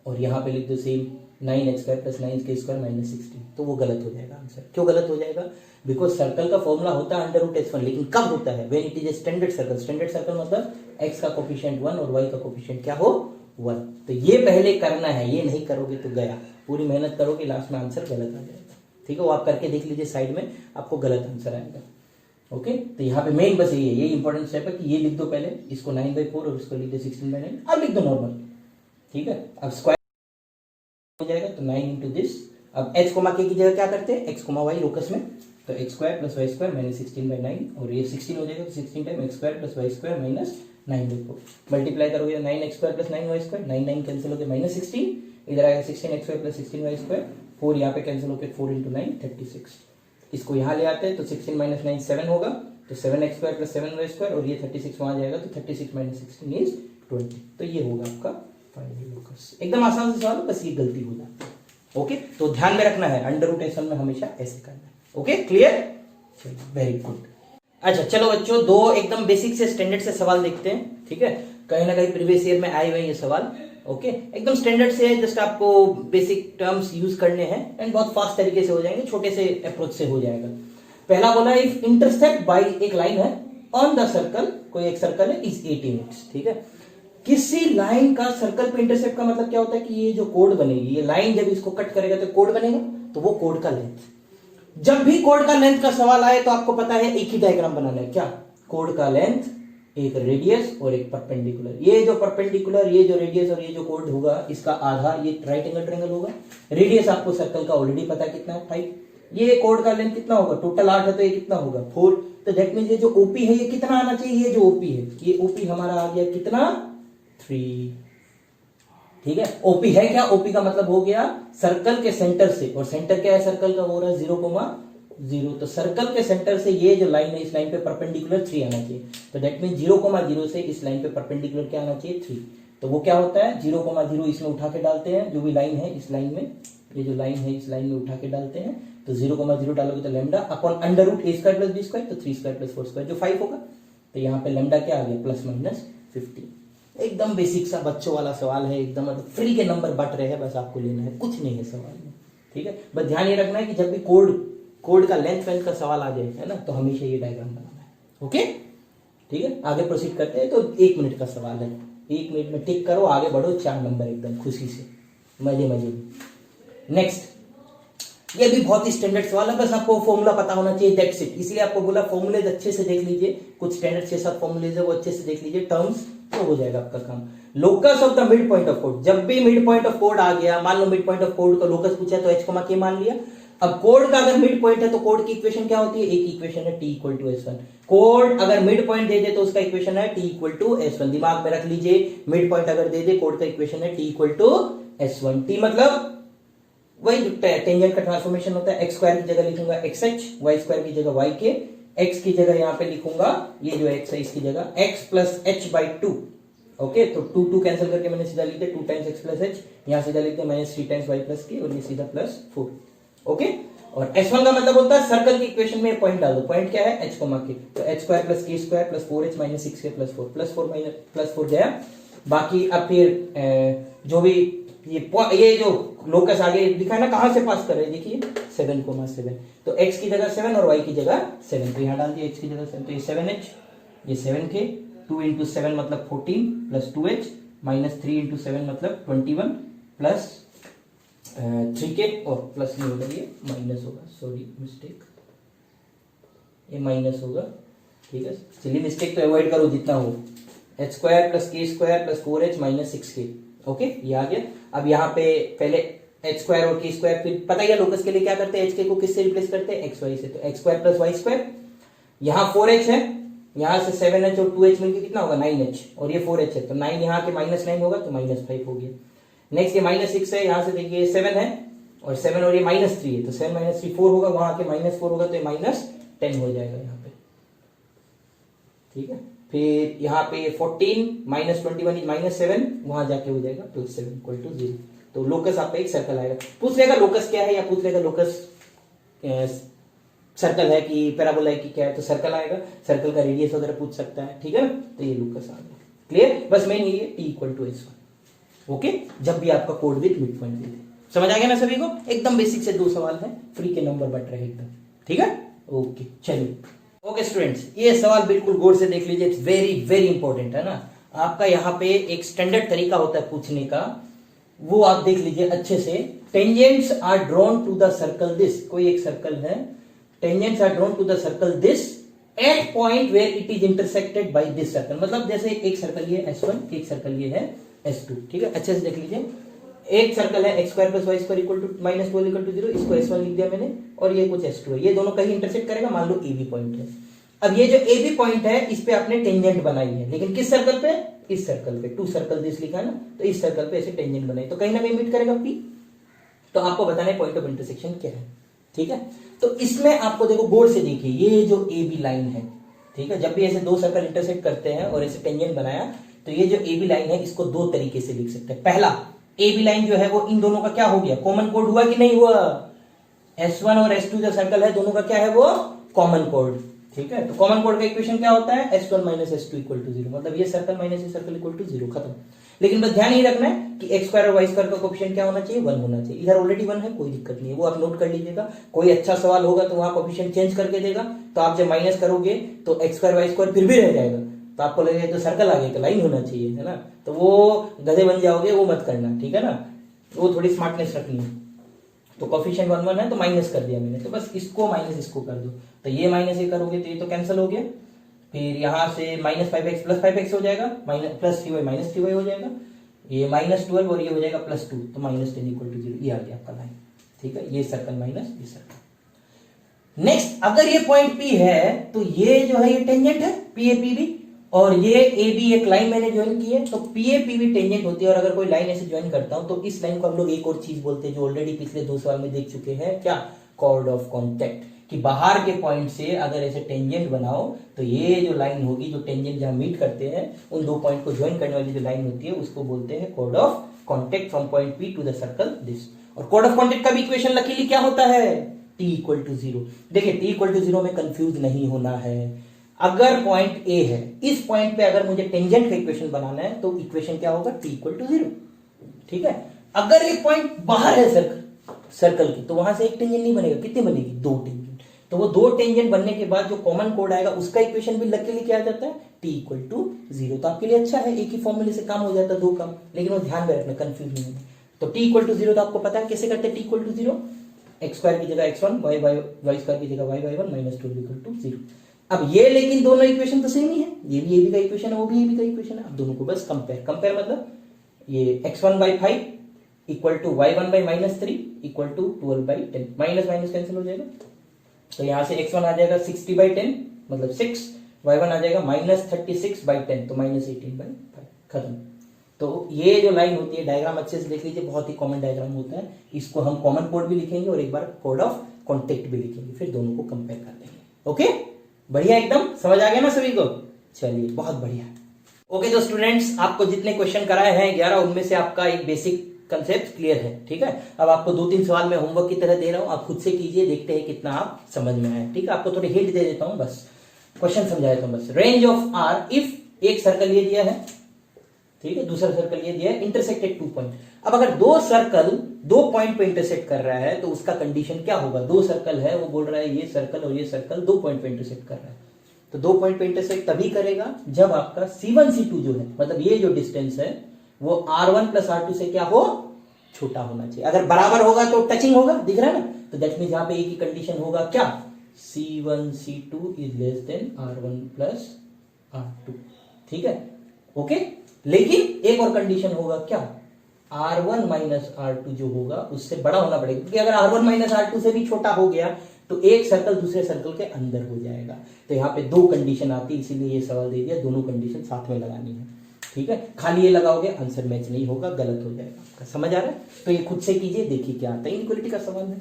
और यहाँ पे लिख दो सेम 9h² + 9k² - 16, तो वो गलत हो जाएगा आंसर। क्यों गलत हो जाएगा, बिकॉज सर्कल का फॉर्मूला होता है √S1, लेकिन कब होता है, when it is a standard circle. Standard circle मतलब x का कोफिशिएंट 1 और y का कोफिशिएंट क्या हो, 1। तो ये पहले करना है, ये नहीं करोगे तो गया, पूरी मेहनत करोगे लास्ट में आंसर गलत आ जाएगा, ठीक है। वो आप करके देख लीजिए साइड में, आपको गलत आंसर आएगा, ओके। तो यहाँ पे मेन बस ये इंपॉर्टेंट स्टेप है कि ये लिख दो पहले, इसको 9/4 और इसको लिख दो 16/9, अब लिख दो नॉर्मल, ठीक है। अब स्क्वायर हो जाएगा तो 9 into दिस, अब h k की जगह क्या करते हैं, x y लोकस में, तो x² + y² - 16/9, और ये 16 हो जाएगा तो 16 टाइम x² + y² - 9/4, मल्टीप्लाई करोगे तो 9x² + 9y², 9 9 कैंसिल होकर -16, इधर आएगा 16x² + 16y², 4 यहाँ पे कैंसिल होकर 4 × 9 36, इसको यहाँ ले आते हैं तो 16 - 9 7 होगा, तो 7x² + 7y², और ये 36 वहां जाएगा तो 36 - 16 इज 20, तो ये होगा आपका फाइनल लोकस। एकदम आसान से सवाल, बस ये गलती हो जाती है, ओके। तो ध्यान में रखना है, √S1 में हमेशा ऐसे करना है, ओके, क्लियर, वेरी गुड। अच्छा चलो बच्चों, दो एकदम बेसिक से स्टैंडर्ड से सवाल देखते हैं, ठीक है। कहीं ना कहीं प्रीवियस ईयर में आए हुए ये सवाल, ओके। एकदम स्टैंडर्ड से, जस्ट आपको बेसिक टर्म्स यूज करने हैं एंड बहुत फास्ट तरीके से हो जाएंगे, छोटे से अप्रोच से हो जाएगा। पहला बोला इफ इंटरसेप्ट बाय, एक लाइन है ऑन द सर्कल, कोई एक सर्कल है, इज 80 यूनिट्स, ठीक है। किसी लाइन का सर्कल पे इंटरसेप्ट का मतलब क्या होता है कि ये जो कोड बनेगी, ये लाइन जब इसको कट करेगा तो कोड बनेगा, तो वो कोड का लेंथ। जब भी कोड का लेंथ का सवाल आए तो आपको पता है एक ही डायग्राम बनाना है, क्या, कोड का लेंथ, एक रेडियस और एक परपेंडिकुलर। ये जो परपेंडिकुलर, ये जो रेडियस और ये जो कोड होगा, इसका आधा ये राइट एंगल ट्रायंगल होगा। रेडियस आपको सर्कल का ऑलरेडी पता है कितना है, 5, ये कोड का लेंथ कितना होगा, टोटल 8 है तो ये कितना होगा 4। तो दैट मींस ये जो ओपी है ये कितना आना चाहिए, ये जो ओपी है ये ओपी हमारा आ गया कितना 3। ठीक है, ओपी है क्या, ओपी का मतलब हो गया सर्कल के सेंटर से, और सेंटर क्या है सर्कल का, हो रहा है 0,0। तो सर्कल के सेंटर से ये जो लाइन है इस लाइन पे परपेंडिकुलर 3 आना चाहिए। तो दैट मीन 0,0 से इस लाइन पे परपेंडिकुलर क्या आना चाहिए 3। तो वो क्या होता है 0,0 इसमें उठा के डालते हैं, जो भी लाइन है इस लाइन में, ये जो लाइन है इस लाइन में उठा के डालते हैं। तो 0,0 डालोगे तो lambda upon under root a² + b², तो 3² + 4² जो 5 होगा। तो यहाँ पे लैम्डा क्या आ गया ±15। एकदम बेसिक सा बच्चों वाला सवाल है, एकदम मतलब फ्री के नंबर बट रहे हैं, बस आपको लेना है, कुछ नहीं है सवाल में। ठीक है, बस ध्यान ये रखना है कि जब भी कोड का लेंथ का सवाल आ जाए है ना, तो हमेशा ये डायग्राम बनाना है। ओके ठीक है, आगे प्रोसीड करते हैं। तो 1 मिनट का सवाल है, 1 मिनट में टिक करो, आगे बढ़ो, 4 नंबर एकदम खुशी से, मजे में। नेक्स्ट, ये भी बहुत ही स्टैंडर्ड सवाल है, बस आपको फॉर्मूला पता होना चाहिए, दैट्स इट। इसलिए आपको बोला फॉर्मूलेज अच्छे से देख लीजिए, कुछ स्टैंडर्ड 6-7 फॉर्मूलेज है वो अच्छे से देख लीजिए, टर्म्स, तो हो जाएगा आपका काम। Locus of the mid point of code, जब भी मिड पॉइंट ऑफ कोड आ गया, मान लो मिड पॉइंट ऑफ कोड का लोकस पूछा तो h, k मान लिया। अब कोड का अगर मिड पॉइंट है तो कोड की इक्वेशन क्या होती है, एक इक्वेशन है t = s1। कोड अगर मिड पॉइंट दे दे तो उसका इक्वेशन है t = s1। दिमाग में रख लीजिए, मिड पॉइंट अगर दे दे कोड का इक्वेशन है t = s1। t मतलब वही जो टेंजेंट का ट्रांसफॉर्मेशन होता है, x² की जगह लिखूंगा xh, y² की जगह yk, x की जगह यहां पे लिखूंगा ये जो x है इसकी जगह x + h/2। ओके, तो 2 कैंसिल करके मैंने सीधा लिख दिया 2 टाइम्स x + h, यहां सीधा लिख दिया -3 टाइम्स y + k, और ये सीधा +4। ओके, और s1 का मतलब होता है सर्कल की इक्वेशन में पॉइंट डाल दो, पॉइंट क्या है h, k, तो h² + k² + 4h - 6k + 4 +4 गया। बाकी अब फिर जो भी ये जो लोकस आगे लिखा है ना, कहां से पास कर रहे हैं देखिए 7,7। तो x की जगह 7 और y की जगह 7, तो यहां डाल दिया x की जगह 7, तो ये 7h, ये 7k, 2 × 7 मतलब 14 + 2h -3 × 7 मतलब 21 प्लस 3k, और प्लस नहीं होगा ये माइनस होगा, सॉरी मिस्टेक, ये माइनस होगा। ठीक है, चलिए मिस्टेक तो अवॉइड करो जितना हो, h² + k² + 4h - 6k। Okay, ये आ गया। अब यहाँ पे पहले h² और k², फिर पता ही है लोकस के लिए क्या करते हैं, hk को किससे रिप्लेस करते हैं xy से, तो x² + y², यहाँ 4h है, यहाँ से 7h और 2h मिलकर कितना होगा 9h, और ये 4h है तो 9 यहाँ के -9 होगा तो -5 हो गया। नेक्स्ट ये -6 है, यहाँ से देखिए 7 है और 7 और ये -3 है, तो 7 - 3 4 होगा, वहां के -4 होगा तो ये -10 हो जाएगा यहाँ पे। ठीक है, फिर यहाँ पे 14 - 21 -7, वहां जाके हो जाएगा +7 = 0। तो लोकस आपका एक सर्कल आएगा। पूछ लेगा लोकस क्या है, या पूछ लेगा लोकस सर्कल है कि पैराबोला है कि क्या है, तो सर्कल आएगा, सर्कल का रेडियस वगैरह पूछ सकता है। ठीक है, तो ये लोकस आ गया। क्लियर, बस मेन ये t = s1। ओके, जब भी आपका कोड विथ मिड पॉइंट दे दे, समझ आ गया ना सभी को, एकदम बेसिक से 2 सवाल है, फ्री के नंबर बट रहे एकदम। ठीक है, ओके चलिए। ओके स्टूडेंट्स, ये सवाल बिल्कुल गौर से देख लीजिए, इट्स वेरी वेरी इंपॉर्टेंट है ना। आपका यहाँ पे एक स्टैंडर्ड तरीका होता है पूछने का, वो आप देख लीजिए अच्छे से। Tangents are drawn to the circle this, कोई एक सर्कल है, tangents are drawn to the circle this at point where it is intersected by this circle. मतलब जैसे एक सर्कल ये S1, एक सर्कल ये है S2। ठीक है, अच्छे से देख लीजिए, एक सर्कल है x² + y² = -12 = 0, इसको S1 लिख दिया मैंने, और ये कुछ S2 है, ये दोनों कहीं इंटरसेक्ट करेगा, मान लो AB पॉइंट है। अब ये जो AB पॉइंट है इस पे आपने टेंजेंट बनाई है, लेकिन किस सर्कल पे, इस सर्कल पे, 2 सर्कल दिस लिखा है ना, तो इस सर्कल पे ऐसे टेंजेंट बनाई, तो कहीं ना कहीं मीट करेगा P। तो आपको बताना है पॉइंट ऑफ इंटरसेक्शन क्या है। ठीक है, तो इसमें आपको देखो गौर से देखिए, ये जो AB लाइन है, ठीक है, जब भी ऐसे 2 सर्कल इंटरसेक्ट करते हैं और ऐसे टेंजेंट बनाया, तो ये जो AB लाइन है इसको 2 तरीके से लिख सकते हैं। पहला, AB लाइन जो है वो इन दोनों का क्या हो गया, कॉमन कोड हुआ कि नहीं हुआ, S1 और S2 जो सर्कल है दोनों का क्या है वो कॉमन कोड। ठीक है, तो कॉमन कोड का इक्वेशन क्या होता है, S1 - S2 = 0, मतलब ये सर्कल माइनस ये सर्कल = 0, खत्म। लेकिन बस ध्यान ये रखना है कि x² और y² का कोएफिशिएंट क्या होना चाहिए, 1 होना चाहिए। इधर ऑलरेडी 1 है, कोई दिक्कत नहीं है, वो आप नोट कर लीजिएगा। कोई अच्छा सवाल होगा तो वहां कोएफिशिएंट चेंज करके देगा, तो आप जब माइनस करोगे तो x² y² फिर भी रह जाएगा, तो आपको लगेगा तो सर्कल आगे तो लाइन होना चाहिए, है ना, तो वो गधे बन जाओगे, वो मत करना। ठीक है ना, वो थोड़ी स्मार्टनेस रखनी है। तो कोएफिशिएंट 1 1 है तो माइनस कर दिया मैंने, तो बस इसको माइनस इसको कर दो, तो ये माइनस ये करोगे तो ये तो कैंसिल हो गया। फिर यहां से -5x + 5x हो जाएगा, +3y - 3y हो जाएगा, ये -12 और ये हो जाएगा +2, तो -10 = 0, ये आ गया आपका लाइन। ठीक है, ये सर्कल माइनस ये सर्कल। नेक्स्ट अगर ये पॉइंट P है तो ये जो है ये टेंजेंट है PAPB, और ये AB एक लाइन मैंने ज्वाइन की है तो PAPB टेंजेंट होती है। और अगर कोई लाइन ऐसे ज्वाइन करता हूं तो इस लाइन को हम लोग एक और चीज बोलते हैं जो ऑलरेडी पिछले 2 सवाल में देख चुके हैं, क्या? Chord of contact. कि बाहर के पॉइंट से अगर ऐसे टेंजेंट बनाओ तो ये जो लाइन होगी, जो टेंजेंट जहां मीट करते हैं उन दो पॉइंट को ज्वाइन करने वाली जो लाइन होती है उसको बोलते हैं chord of contact from point P to the circle this. और कॉर्ड ऑफ कॉन्टेक्ट का भी इक्वेशन लकीली क्या होता है? T equal to 0। देखिए T इक्वल टू 0 में कंफ्यूज नहीं होना है। अगर पॉइंट A है, इस पॉइंट पे अगर मुझे टेंजेंट का इक्वेशन बनाना है तो इक्वेशन क्या होगा? T equal to 0। ठीक है। अगर एक पॉइंट बाहर है सर्कल की तो वहां से एक टेंजेंट नहीं बनेगा, कितनी बनेगी? 2 टेंजेंट। तो वो 2 टेंजेंट बनने के बाद जो कॉमन कोड आएगा उसका इक्वेशन भी लकीली क्या आ जाता है? T equal to 0। तो आपके लिए अच्छा है, एक ही फॉर्मूले से काम हो जाता है 2 काम, लेकिन वो ध्यान में रखना, कंफ्यूज नहीं होना। तो T इक्वल टू 0 तो आपको पता है कैसे करते हैं T equal to 0? X square की जगह x1, वाई स्क्वायर की जगह y1 माइनस 2 इक्वल टू 0। अब ये लेकिन दोनों इक्वेशन तो सेम ही है, ये भी AB का इक्वेशन है, वो भी AB का इक्वेशन है। अब दोनों को बस कंपेयर मतलब ये x1 by 5 equal to y1 by minus 3 equal to 12 by 10, minus minus cancel हो जाएगा। तो यहां से x1 आ जाएगा 60 बाई 10 मतलब 6, y1 आ जाएगा माइनस 36 बाई 10 तो माइनस 18 बाई 5, खत्म। तो ये जो लाइन होती है, डायग्राम अच्छे से देख लीजिए, बहुत ही कॉमन डायग्राम होता है। इसको हम कॉमन कोड भी लिखेंगे और एक बार कोड ऑफ कॉन्टेक्ट भी लिखेंगे, फिर दोनों को कंपेयर कर देंगे। ओके, बढ़िया, एकदम समझ आ गया ना सभी को? चलिए, बहुत बढ़िया। ओके तो स्टूडेंट्स, आपको जितने क्वेश्चन कराए हैं 11, उनमें से आपका एक बेसिक कंसेप्ट क्लियर है। ठीक है। अब आपको 2-3 सवाल में होमवर्क की तरह दे रहा हूं, आप खुद से कीजिए, देखते हैं कितना आप समझ में आए। ठीक है, आपको थोड़ी हिंट दे देता हूं, बस क्वेश्चन समझा देता हूं बस। रेंज ऑफ आर इफ एक सर्कल ये दिया है, ठीक है, दूसरा सर्कल ये दिया है, इंटरसेक्टेड 2 पॉइंट। अब अगर 2 सर्कल 2 पॉइंट पे इंटरसेक्ट कर रहा है तो उसका कंडीशन क्या होगा? 2 सर्कल है, वो बोल रहा है ये सर्कल और ये सर्कल 2 पॉइंट पे इंटरसेक्ट कर रहा है, तो 2 पॉइंट पे इंटरसेक्ट तभी करेगा जब आपका C1 C2 जो है, मतलब ये जो डिस्टेंस है वो R1 प्लस R2 से क्या हो? छोटा होना चाहिए। अगर बराबर होगा तो टचिंग होगा, दिख रहा है ना? तो दैट मींस यहां पे एक ही कंडीशन होगा, क्या? C1 C2 is less than R1 plus R2। ठीक है, ओके। लेकिन एक और कंडीशन होगा, क्या? R1 माइनस R2 जो होगा उससे बड़ा होना पड़ेगा, क्योंकि अगर R1 माइनस R2 से भी छोटा हो गया तो एक सर्कल दूसरे सर्कल के अंदर हो जाएगा। तो यहाँ पे 2 कंडीशन आती है, इसीलिए ये सवाल दे दिया, दोनों कंडीशन साथ में लगानी है। ठीक है, खाली ये लगाओगे आंसर मैच नहीं होगा, गलत हो जाएगा आपका। समझ आ रहा है? तो ये खुद से कीजिए, देखिए क्या आता है। इनइक्वालिटी का सवाल है।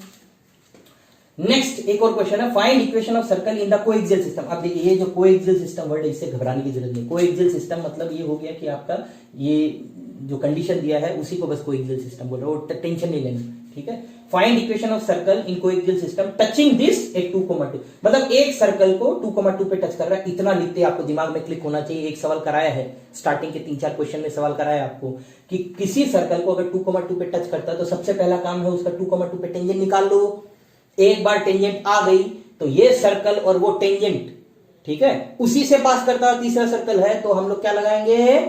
नेक्स्ट एक और क्वेश्चन है, find equation of circle in the coaxial system. अब देखिए, ये जो कोएक्सियल सिस्टम वर्ड है, इससे घबराने की जरूरत नहीं। कोएक्सियल सिस्टम मतलब ये हो गया कि आपका ये जो कंडीशन दिया है उसी को बस कोएक्सियल सिस्टम बोल रहे हो, टेंशन नहीं लेना। ठीक है, find equation of circle in coaxial system touching this eight 2,2, मतलब एक सर्कल को 2,2 पे टच कर रहा है, इतना लिखते आपको दिमाग में क्लिक होना चाहिए। एक सवाल कराया है, स्टार्टिंग के 3-4 क्वेश्चन में सवाल कराया आपको कि किसी सर्कल को अगर 2,2 पे टच करता है तो सबसे पहला काम है उसका 2,2 पे टेंजेंट निकाल लो। एक बार टेंजेंट आ गई तो ये सर्कल और वो टेंजेंट, ठीक है, उसी से पास करता हुआ तीसरा सर्कल है, तो हम लोग क्या लगाएंगे?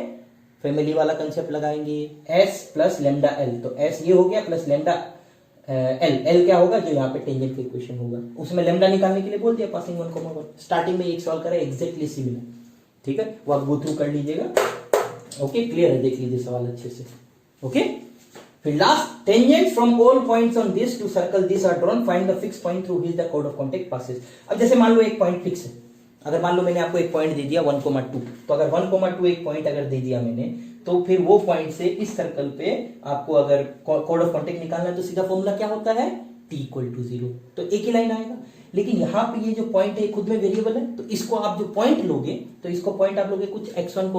फैमिली वाला कंसेप्ट लगाएंगे, S प्लस लेमडा L। तो S ये हो गया प्लस लेमडा L क्या होगा? जो यहाँ पे टेंजेंट का इक्वेशन होगा, उसमें लेमडा निकालने के लिए बोल दिया, पासिंग 1,1। स्टार्टिंग में एक सवाल करें एग्जैक्टली सिमिलर, ठीक है, वो आप गो थ्रू कर लीजिएगा। ओके, क्लियर है? देख लीजिए सवाल अच्छे से। ओके, फिर last, tangent from all points on this to circle this are drawn, find the fix point through which the कोड ऑफ कॉन्टेक्ट पासेस। अब जैसे मान लो एक पॉइंट फिक्स है, अगर मान लो मैंने आपको एक पॉइंट दे दिया 1,2, तो अगर 1,2 एक पॉइंट अगर दे दिया मैंने, तो फिर वो पॉइंट से इस सर्कल पे आपको अगर कोड ऑफ कॉन्टेक्ट निकालना है तो सीधा फॉर्मूला क्या होता है? T equal to 0। तो एक ही लाइन आएगा। लेकिन यहाँ पे ये जो पॉइंट है खुद में वेरिएबल है, तो इसको आप जो पॉइंट लोगे तो इसको पॉइंट आप लोगे कुछ x1,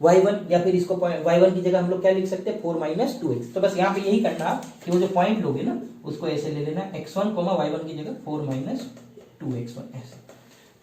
y1, या फिर इसको y1 की जगह हम लोग क्या लिख सकते हैं? 4 माइनस 2x। तो बस यहाँ पे यही करना कि वो जो पॉइंट लोगे ना उसको ऐसे ले लेना, x1, y1 की जगह 4 माइनस 2x1 ऐसे।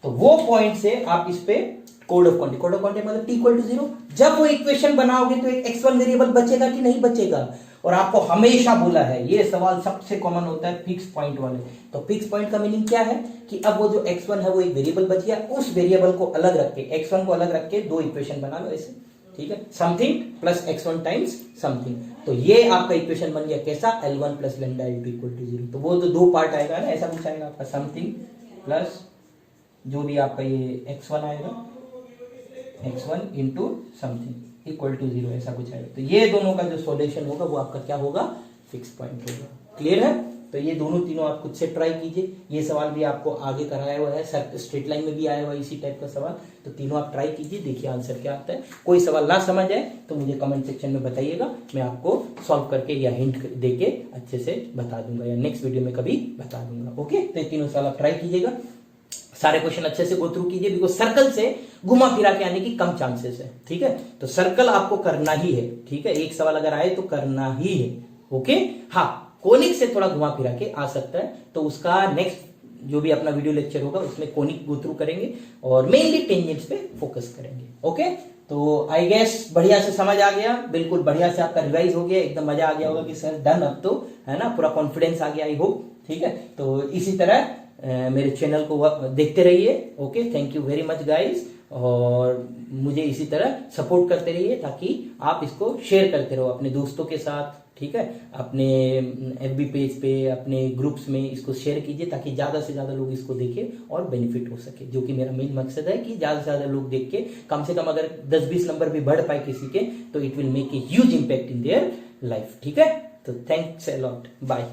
तो वो पॉइंट से आप इस पे कोड ऑफ कॉन्टेक्ट मतलब T इक्वल टू 0। जब वो इक्वेशन बनाओगे तो एक x1 वेरिएबल बचेगा कि नहीं बचेगा? और आपको हमेशा बोला है, ये सवाल सबसे कॉमन होता है फिक्स पॉइंट वाले। तो फिक्स पॉइंट का मीनिंग क्या है कि अब वो जो x1 है वो एक वेरिएबल बच गया, उस वेरिएबल को अलग रख के, x1 को अलग रख के 2 इक्वेशन बना लो ऐसे, ठीक है, something plus x1 times something. तो ये आपका इक्वेशन बन गया कैसा? L1 plus lambda L2 equal to 0। तो वो जो 2 पार्ट आएगा ना, ऐसा कुछ आएगा आपका, समथिंग प्लस जो भी आपका ये x1 आएगा, x1 into something equal to 0, ऐसा कुछ आएगा। तो ये दोनों का जो सॉल्यूशन होगा वो आपका क्या होगा? फिक्स पॉइंट होगा। क्लियर है? तो ये दोनों तीनों आप खुद से ट्राई कीजिए। ये सवाल भी आपको आगे कराया हुआ है, स्ट्रेट लाइन में भी आया हुआ है इसी टाइप का सवाल, तो तीनों आप ट्राई कीजिए, देखिए आंसर क्या आता है। कोई सवाल ना समझ आए तो मुझे कमेंट सेक्शन में बताइएगा, मैं आपको सॉल्व करके या हिंट देके अच्छे से बता दूंगा, या नेक्स्ट वीडियो में कभी बता दूंगा। ओके, तो ये तीनों सवाल आप ट्राई कीजिएगा, सारे क्वेश्चन अच्छे से गो थ्रू कीजिए, बिकॉज सर्कल से घुमा फिरा के आने की कम चांसेस है। ठीक है, तो सर्कल आपको करना ही है। ठीक है, एक सवाल अगर आए तो करना ही है। ओके, हाँ, कोनिक से थोड़ा घुमा फिरा के आ सकता है, तो उसका नेक्स्ट जो भी अपना वीडियो लेक्चर होगा उसमें कोनिक गो थ्रू करेंगे और मेनली टेंजेंट्स पे फोकस करेंगे। ओके, तो आई गेस बढ़िया से समझ आ गया, बिल्कुल बढ़िया से आपका रिवाइज हो गया, एकदम मजा आ गया होगा कि सर डन, अब तो है ना, पूरा कॉन्फिडेंस आ गया आई होप। ठीक है, तो इसी तरह मेरे चैनल को देखते रहिए। Okay, thank you very much guys, और मुझे इसी तरह सपोर्ट करते रहिए ताकि आप इसको शेयर करते रहो अपने दोस्तों के साथ। ठीक है, अपने FB पेज पे, अपने ग्रुप्स में इसको शेयर कीजिए ताकि ज्यादा से ज्यादा लोग इसको देखें और बेनिफिट हो सके, जो कि मेरा मेन मकसद है कि ज्यादा से ज्यादा लोग देख के कम से कम अगर 10-20 नंबर भी बढ़ पाए किसी के, तो it will make a huge impact in their life. ठीक है, तो थैंक्स अ लॉट, बाय।